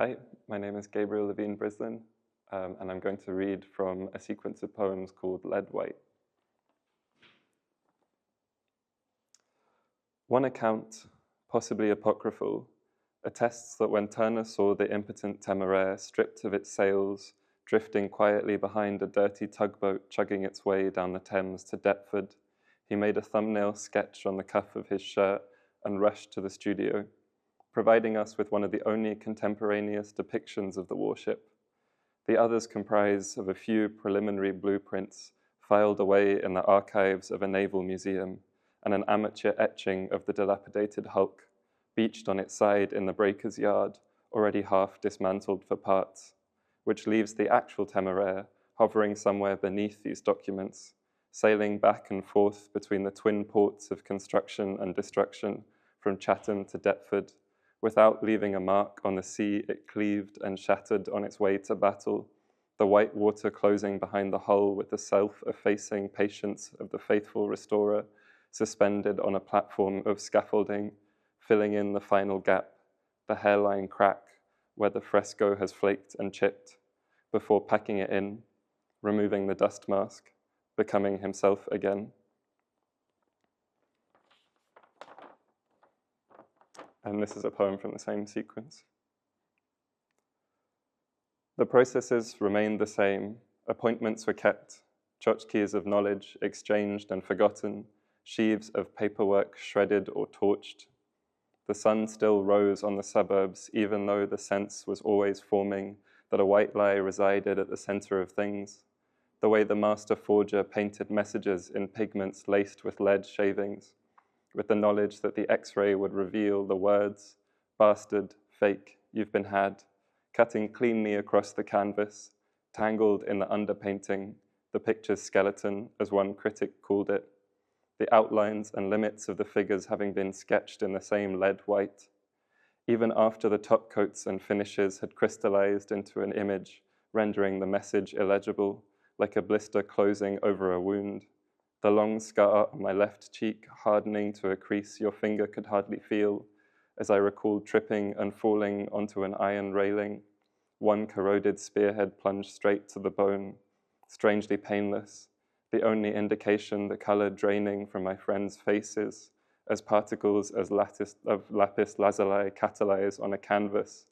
Hi, my name is Gabriel Levine Brislin, and I'm going to read from a sequence of poems called Lead White. One account, possibly apocryphal, attests that when Turner saw the impotent Temeraire stripped of its sails, drifting quietly behind a dirty tugboat chugging its way down the Thames to Deptford, he made a thumbnail sketch on the cuff of his shirt and rushed to the studio, providing us with one of the only contemporaneous depictions of the warship. The others comprise of a few preliminary blueprints filed away in the archives of a naval museum and an amateur etching of the dilapidated hulk, beached on its side in the breaker's yard, already half dismantled for parts, which leaves the actual Temeraire hovering somewhere beneath these documents, sailing back and forth between the twin ports of construction and destruction from Chatham to Deptford, without leaving a mark on the sea it cleaved and shattered on its way to battle, the white water closing behind the hull with the self-effacing patience of the faithful restorer, suspended on a platform of scaffolding, filling in the final gap, the hairline crack where the fresco has flaked and chipped, before packing it in, removing the dust mask, becoming himself again. And this is a poem from the same sequence. The processes remained the same. Appointments were kept, tchotchkes of knowledge exchanged and forgotten, sheaves of paperwork shredded or torched. The sun still rose on the suburbs, even though the sense was always forming that a white lie resided at the center of things, the way the master forger painted messages in pigments laced with lead shavings, with the knowledge that the X-ray would reveal the words, bastard, fake, you've been had, cutting cleanly across the canvas, tangled in the underpainting, the picture's skeleton, as one critic called it, the outlines and limits of the figures having been sketched in the same lead white. Even after the top coats and finishes had crystallized into an image, rendering the message illegible, like a blister closing over a wound, the long scar on my left cheek hardening to a crease your finger could hardly feel, as I recalled tripping and falling onto an iron railing, one corroded spearhead plunged straight to the bone, strangely painless, the only indication the color draining from my friends' faces as particles of lapis lazuli catalyze on a canvas,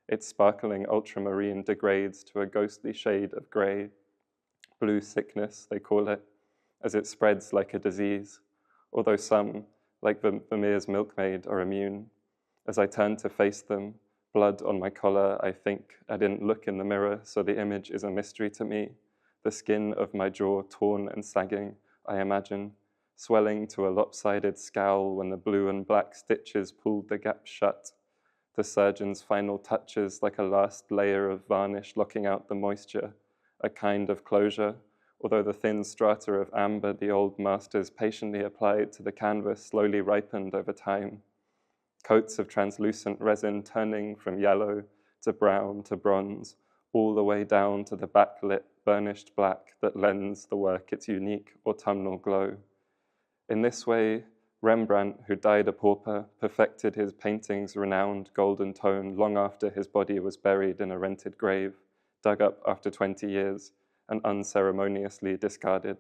its sparkling ultramarine degrades to a ghostly shade of gray, blue sickness, they call it, as it spreads like a disease, although some, like Vermeer's milkmaid, are immune. As I turn to face them, blood on my collar, I think I didn't look in the mirror, so the image is a mystery to me. The skin of my jaw torn and sagging, I imagine, swelling to a lopsided scowl when the blue and black stitches pulled the gap shut. The surgeon's final touches like a last layer of varnish locking out the moisture, a kind of closure, although the thin strata of amber the old masters patiently applied to the canvas slowly ripened over time. Coats of translucent resin turning from yellow to brown to bronze, all the way down to the backlit, burnished black that lends the work its unique autumnal glow. In this way, Rembrandt, who died a pauper, perfected his painting's renowned golden tone long after his body was buried in a rented grave, dug up after 20 years, and unceremoniously discarded.